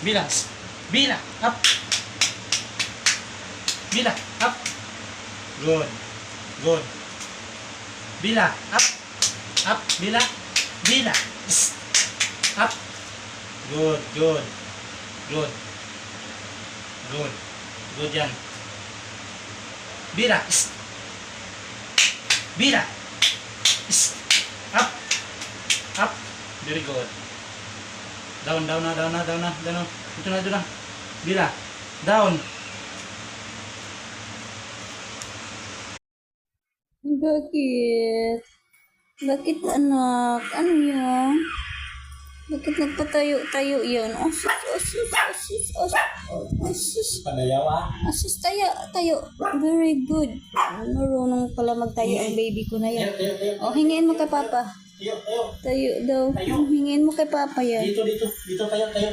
Bila. Bila. Up. Bila. Up. Good. Good. Bila. Up. Up. Bila. Bila. Up. Good. Good. Good. Good. Good yan. Bila. Bila. Up. Up. Very good. Down, down na, down na, down na, down na. Ito na, ito na. Bila. Down. Bakit? Bakit anak? Ano yan? Bakit nagpatayo-tayo yan? Asus, asus, asus, asus, asus. Padayaw ah. Asus, tayo. Very good. Marunong pala magtayo ang baby ko na yan. Tayo, tayo, tayo. O, hingin mo kay Papa. Tayo, tayo. Tayo daw. Tayo. Hingin mo kay Papa yan. Dito, dito. Dito tayo, tayo.